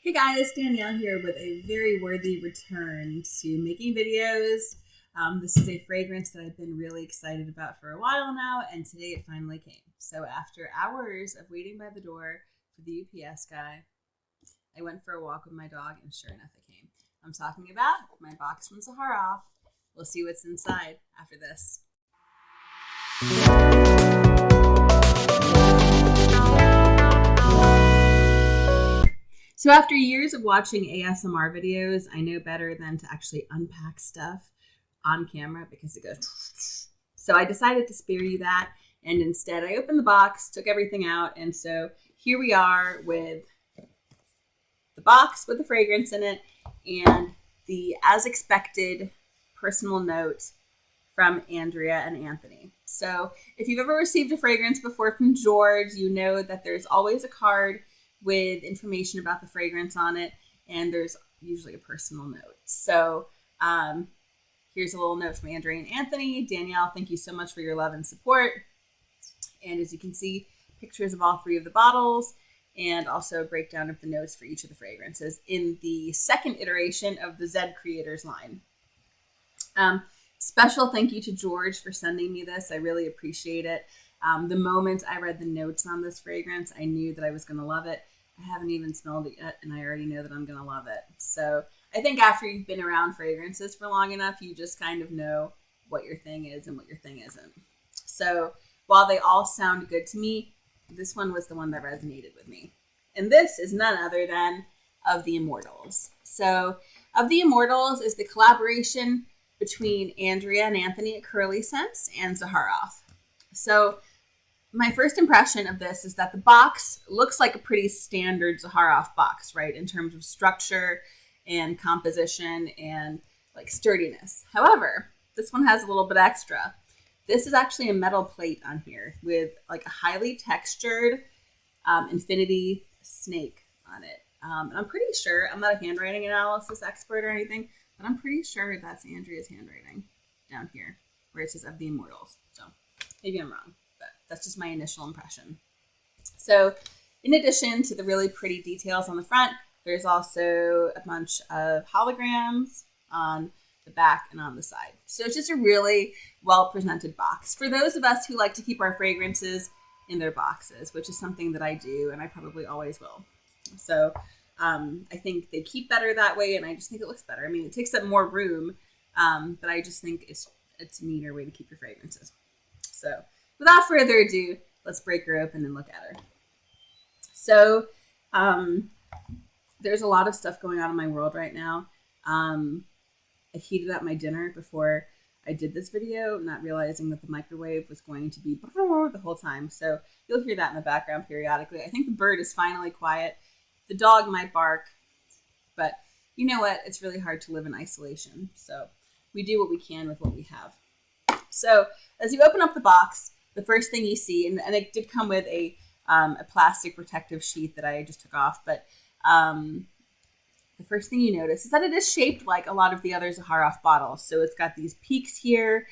Hey guys, Danielle here with a very worthy return to making videos. This is a fragrance that I've been really excited about for a while now, and today it finally came. So after hours of waiting by the door for the UPS guy, I went for a walk with my dog, and sure enough, it came. I'm talking about my box from Zaharoff. We'll see what's inside after this. So after years of watching ASMR videos, I know better than to actually unpack stuff on camera because it goes. So I decided to spare you that, and instead I opened the box, took everything out, and so here we are with the box with the fragrance in it and the as expected personal note from Andrea and Anthony. So if you've ever received a fragrance before from George, you know that there's always a card with information about the fragrance on it, and there's usually a personal note. So here's a little note from Andrea and Anthony. Danielle, thank you so much for your love and support. And as you can see, pictures of all three of the bottles and also a breakdown of the notes for each of the fragrances in the second iteration of the ZedCreators line. Special thank you to George for sending me this. I really appreciate it. The moment I read the notes on this fragrance, I knew that I was going to love it. I haven't even smelled it yet, and I already know that I'm going to love it. So I think after you've been around fragrances for long enough, you just kind of know what your thing is and what your thing isn't. So while they all sound good to me, this one was the one that resonated with me. And this is none other than Of the Immortals. So Of the Immortals is the collaboration between Andrea and Anthony at Curly Scents and Zaharoff. So my first impression of this is that the box looks like a pretty standard Zaharoff box, right? In terms of structure and composition and like sturdiness. However, this one has a little bit extra. This is actually a metal plate on here with like a highly textured infinity snake on it. And I'm pretty sure, I'm not a handwriting analysis expert or anything, but I'm pretty sure that's Andrea's handwriting down here where it says Of the Immortals. So maybe I'm wrong. That's just my initial impression. So in addition to the really pretty details on the front, there's also a bunch of holograms on the back and on the side. So it's just a really well-presented box. For those of us who like to keep our fragrances in their boxes, which is something that I do and I probably always will. So I think they keep better that way, and I just think it looks better. I mean, it takes up more room, but I just think it's a neater way to keep your fragrances. So without further ado, let's break her open and look at her. So there's a lot of stuff going on in my world right now. I heated up my dinner before I did this video, not realizing that the microwave was going to be the whole time. So you'll hear that in the background periodically. I think the bird is finally quiet. The dog might bark, but you know what? It's really hard to live in isolation. So we do what we can with what we have. So as you open up the box, the first thing you see, and it did come with a plastic protective sheath that I just took off, but the first thing you notice is that it is shaped like a lot of the other Zaharoff bottles. So it's got these peaks here,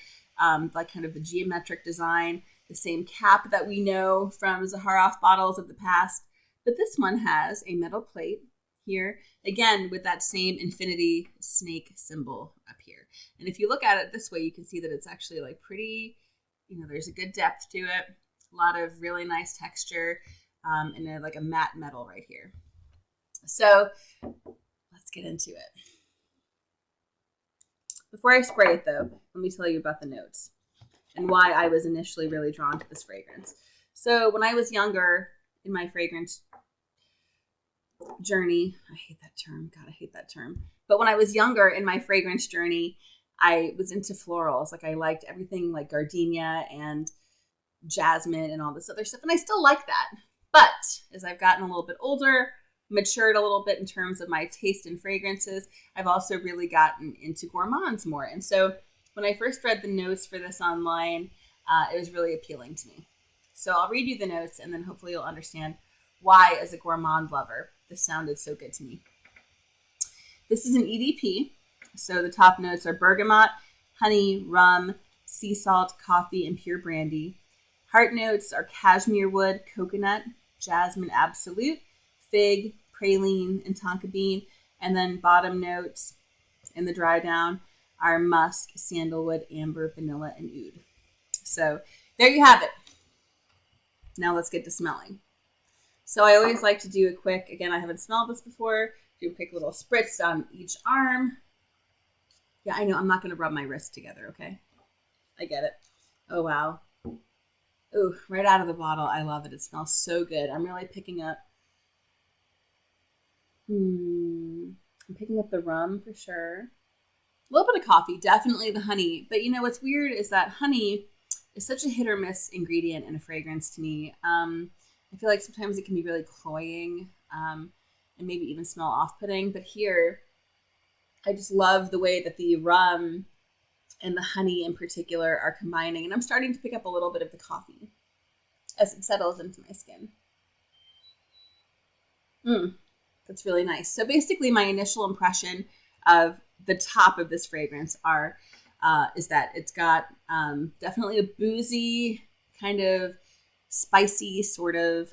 like kind of the geometric design, the same cap that we know from Zaharoff bottles of the past. But this one has a metal plate here, again, with that same infinity snake symbol up here. And if you look at it this way, you can see that it's actually like pretty, you know, there's a good depth to it, a lot of really nice texture, and like a matte metal right here. So let's get into it. Before I spray it though, let me tell you about the notes and why I was initially really drawn to this fragrance. So when I was younger in my fragrance journey, I hate that term, God, I hate that term. But when I was younger in my fragrance journey, I was into florals. Like I liked everything like gardenia and jasmine and all this other stuff. And I still like that. But as I've gotten a little bit older, matured a little bit in terms of my taste in fragrances, I've also really gotten into gourmands more. And so when I first read the notes for this online, it was really appealing to me. So I'll read you the notes and then hopefully you'll understand why, as a gourmand lover, this sounded so good to me. This is an EDP. So the top notes are bergamot, honey, rum, sea salt, coffee, and pure brandy. Heart notes are cashmere wood, coconut, jasmine absolute, fig, praline and tonka bean. And then bottom notes in the dry down are musk, sandalwood, amber, vanilla, and oud. So there you have it. Now let's get to smelling. So I always like to do a quick, again, I haven't smelled this before, do a quick little spritz on each arm. Yeah, I know, I'm not going to rub my wrists together, okay? I get it. Oh, wow. Ooh, right out of the bottle. I love it. It smells so good. I'm really picking up, I'm picking up the rum for sure. A little bit of coffee, definitely the honey. But you know, what's weird is that honey is such a hit or miss ingredient in a fragrance to me. I feel like sometimes it can be really cloying and maybe even smell off-putting. But here, I just love the way that the rum and the honey in particular are combining. And I'm starting to pick up a little bit of the coffee as it settles into my skin. That's really nice. So basically my initial impression of the top of this fragrance is that it's got definitely a boozy, kind of spicy sort of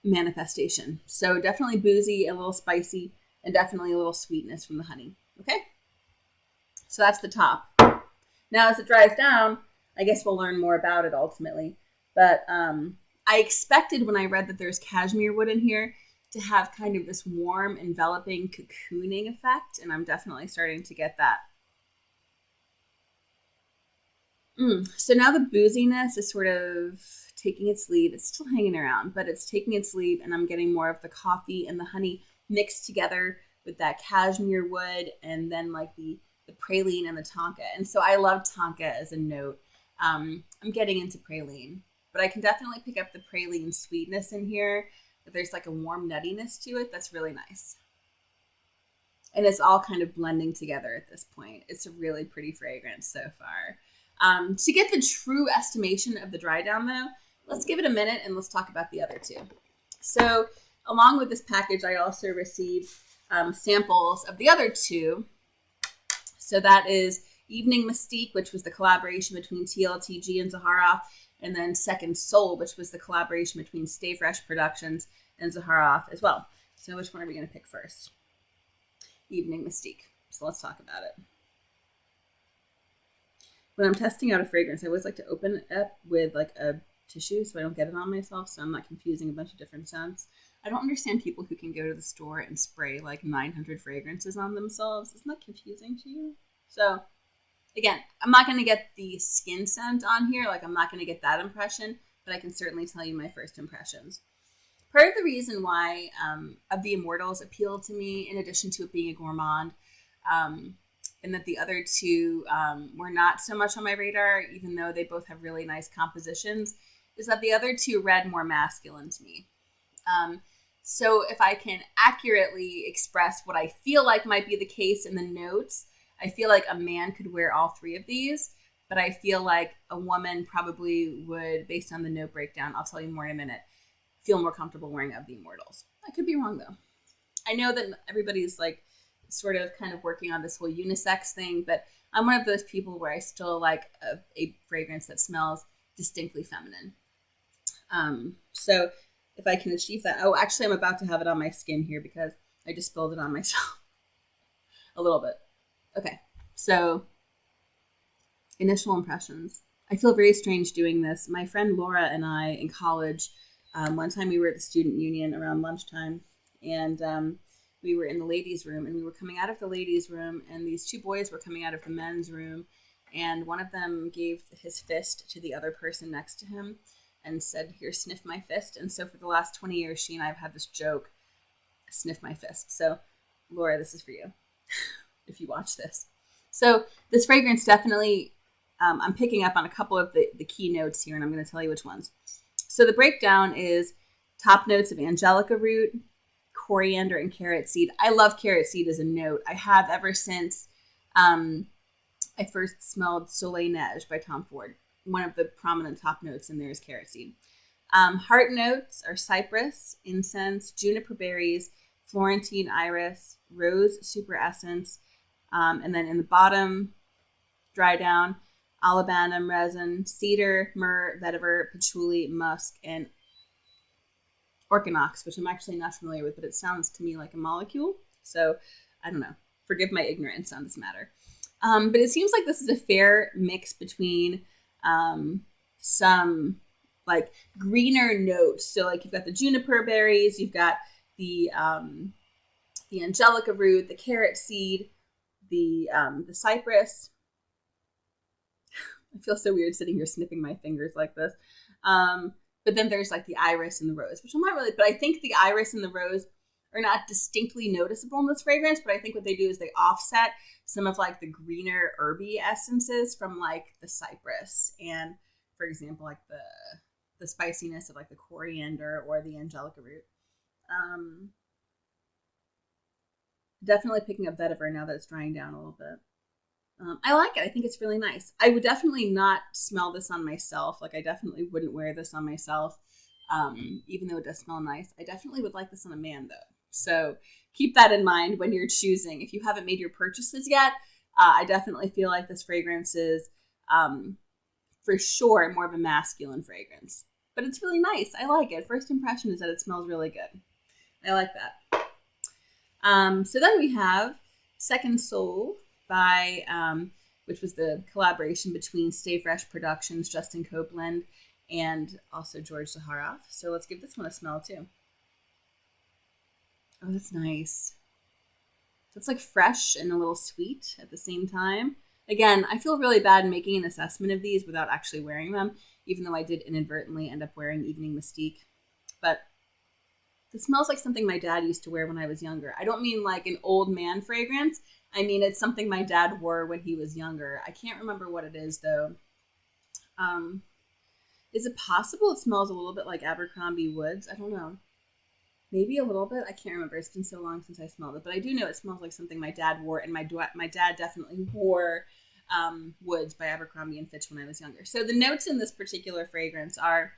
manifestation. So definitely boozy, a little spicy, and definitely a little sweetness from the honey. Okay? So that's the top. Now as it dries down, I guess we'll learn more about it ultimately. But I expected when I read that there's cashmere wood in here to have kind of this warm, enveloping, cocooning effect, and I'm definitely starting to get that. So now the booziness is sort of taking its lead. It's still hanging around, but it's taking its lead, and I'm getting more of the coffee and the honey mixed together with that cashmere wood, and then like the praline and the tonka. And so I love tonka as a note. I'm getting into praline, but I can definitely pick up the praline sweetness in here. But there's like a warm nuttiness to it that's really nice. And it's all kind of blending together at this point. It's a really pretty fragrance so far. To get the true estimation of the dry down though, let's give it a minute and let's talk about the other two. So along with this package, I also received samples of the other two. So that is Evening Mystique, which was the collaboration between TLTG and Zaharoff, and then Second Soul, which was the collaboration between Stay Fresh Productions and Zaharoff as well. So which one are we going to pick first? Evening Mystique. So let's talk about it. When I'm testing out a fragrance, I always like to open it up with like a tissue so I don't get it on myself, so I'm not confusing a bunch of different scents. I don't understand people who can go to the store and spray like 900 fragrances on themselves. Isn't that confusing to you? So again, I'm not going to get the skin scent on here. Like I'm not going to get that impression, but I can certainly tell you my first impressions. Part of the reason why of the Immortals appealed to me, in addition to it being a gourmand, and that the other two were not so much on my radar, even though they both have really nice compositions, is that the other two read more masculine to me. So if I can accurately express what I feel like might be the case in the notes, I feel like a man could wear all three of these, but I feel like a woman probably would, based on the note breakdown, I'll tell you more in a minute, feel more comfortable wearing of the Immortals. I could be wrong though. I know that everybody's like sort of kind of working on this whole unisex thing, but I'm one of those people where I still like a fragrance that smells distinctly feminine. So if I can achieve that, oh, actually I'm about to have it on my skin here because I just spilled it on myself a little bit. Okay, so initial impressions. I feel very strange doing this. My friend Laura and I in college, one time we were at the student union around lunchtime, and we were in the ladies' room, and we were coming out of the ladies' room, and these two boys were coming out of the men's room, and one of them gave his fist to the other person next to him and said, "Here, sniff my fist." And so for the last 20 years, she and I have had this joke, sniff my fist. So Laura, this is for you if you watch this. So this fragrance definitely, I'm picking up on a couple of the key notes here, and I'm going to tell you which ones. So the breakdown is top notes of angelica root, coriander, and carrot seed. I love carrot seed as a note. I have ever since I first smelled Soleil Neige by Tom Ford. One of the prominent top notes in there is carrot seed. Heart notes are cypress, incense, juniper berries, Florentine iris, rose super essence, and then in the bottom, dry down, olibanum resin, cedar, myrrh, vetiver, patchouli, musk, and Orchinox, which I'm actually not familiar with, but it sounds to me like a molecule. So I don't know. Forgive my ignorance on this matter. But it seems like this is a fair mix between some like greener notes. So like you've got the juniper berries, you've got the angelica root, the carrot seed, the cypress. I feel so weird sitting here sniffing my fingers like this. But then there's like the iris and the rose, which I'm not really, but I think the iris and the rose are not distinctly noticeable in this fragrance, but I think what they do is they offset some of like the greener herby essences from like the cypress and, for example, like the spiciness of like the coriander or the angelica root. Definitely picking up vetiver now that it's drying down a little bit. I like it. I think it's really nice. I would definitely not smell this on myself. Like I definitely wouldn't wear this on myself, even though it does smell nice. I definitely would like this on a man though. So keep that in mind when you're choosing. If you haven't made your purchases yet, I definitely feel like this fragrance is for sure more of a masculine fragrance. But it's really nice. I like it. First impression is that it smells really good. I like that. So then we have Second Soul by, which was the collaboration between Stay Fresh Productions, Justin Copeland, and also George Zaharoff. So let's give this one a smell too. Oh, that's nice. So it's like fresh and a little sweet at the same time. Again, I feel really bad making an assessment of these without actually wearing them, even though I did inadvertently end up wearing Evening Mystique. But this smells like something my dad used to wear when I was younger. I don't mean like an old man fragrance. I mean, it's something my dad wore when he was younger. I can't remember what it is, though. Is it possible it smells a little bit like Abercrombie Woods? I don't know. Maybe a little bit. I can't remember. It's been so long since I smelled it. But I do know it smells like something my dad wore, and my dad definitely wore Woods by Abercrombie & Fitch when I was younger. So the notes in this particular fragrance are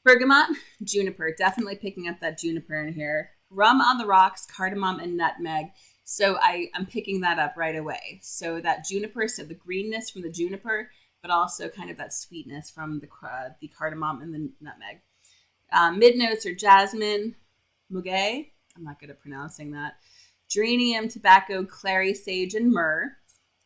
bergamot, juniper, definitely picking up that juniper in here, rum on the rocks, cardamom, and nutmeg. So I'm picking that up right away. So that juniper, so the greenness from the juniper, but also kind of that sweetness from the cardamom and the nutmeg. Mid notes are jasmine, muguet, I'm not good at pronouncing that, geranium, tobacco, clary, sage, and myrrh.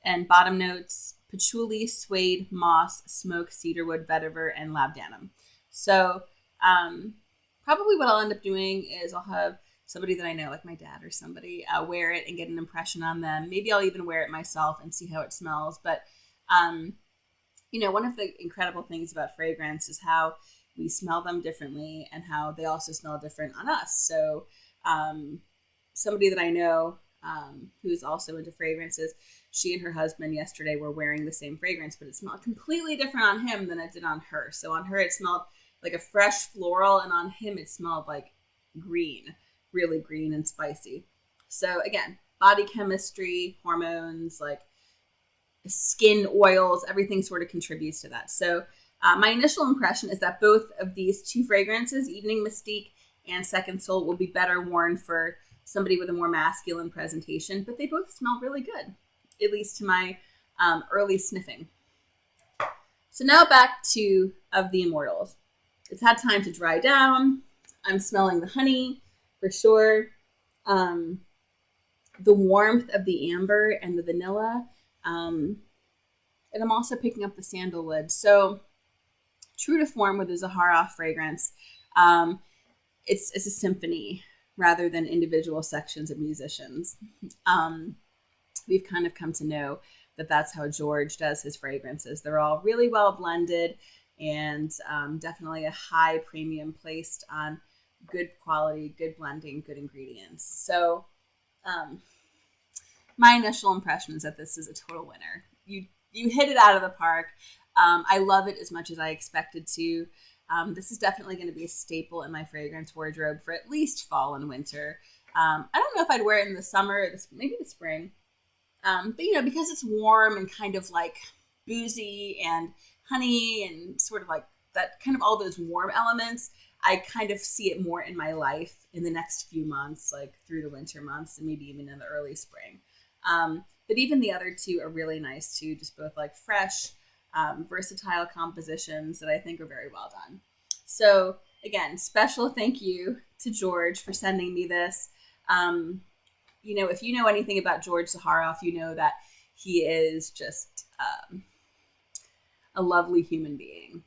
And bottom notes, patchouli, suede, moss, smoke, cedarwood, vetiver, and labdanum. So probably what I'll end up doing is I'll have somebody that I know, like my dad or somebody, wear it and get an impression on them. Maybe I'll even wear it myself and see how it smells. But, you know, one of the incredible things about fragrance is how we smell them differently and how they also smell different on us. So somebody that I know who's also into fragrances, she and her husband yesterday were wearing the same fragrance, but it smelled completely different on him than it did on her. So on her, it smelled like a fresh floral, and on him, it smelled like green, really green and spicy. So again, body chemistry, hormones, like skin oils, everything sort of contributes to that. So my initial impression is that both of these two fragrances, Evening Mystique and Second Soul, will be better worn for somebody with a more masculine presentation, but they both smell really good, at least to my early sniffing. So now back to Of the Immortals. It's had time to dry down. I'm smelling the honey for sure. The warmth of the amber and the vanilla. And I'm also picking up the sandalwood. So true to form with the Zaharoff fragrance, it's a symphony rather than individual sections of musicians. We've kind of come to know that that's how George does his fragrances. They're all really well blended and definitely a high premium placed on good quality, good blending, good ingredients. So my initial impression is that this is a total winner. You hit it out of the park. I love it as much as I expected to. This is definitely going to be a staple in my fragrance wardrobe for at least fall and winter. I don't know if I'd wear it in the summer, maybe the spring. But, you know, because it's warm and kind of like boozy and honey and sort of like that, kind of all those warm elements, I kind of see it more in my life in the next few months, like through the winter months and maybe even in the early spring. But even the other two are really nice too, just both like fresh, versatile compositions that I think are very well done. So again, special thank you to George for sending me this. If you know anything about George Zaharoff, you know that he is just a lovely human being.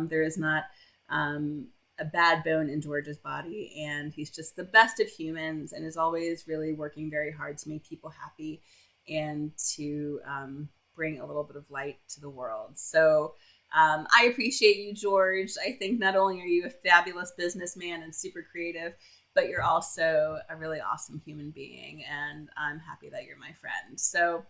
There is not a bad bone in George's body, and he's just the best of humans and is always really working very hard to make people happy and to bring a little bit of light to the world. So I appreciate you, George. I think not only are you a fabulous businessman and super creative, but you're also a really awesome human being, and I'm happy that you're my friend. So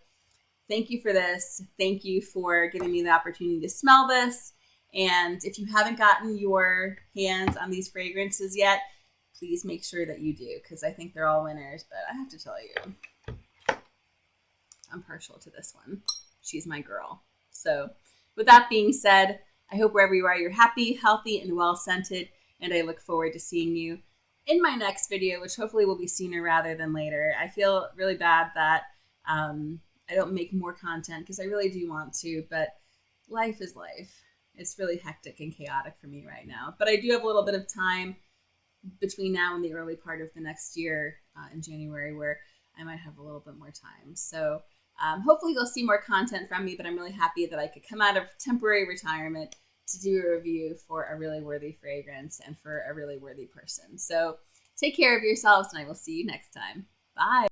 thank you for this. Thank you for giving me the opportunity to smell this. And if you haven't gotten your hands on these fragrances yet, please make sure that you do, because I think they're all winners. But I have to tell you, I'm partial to this one. She's my girl. So with that being said, I hope wherever you are, you're happy, healthy, and well-scented. And I look forward to seeing you in my next video, which hopefully will be sooner rather than later. I feel really bad that I don't make more content because I really do want to, but life is life. It's really hectic and chaotic for me right now. But I do have a little bit of time between now and the early part of the next year in January where I might have a little bit more time. So hopefully you'll see more content from me, but I'm really happy that I could come out of temporary retirement to do a review for a really worthy fragrance and for a really worthy person. So take care of yourselves, and I will see you next time. Bye.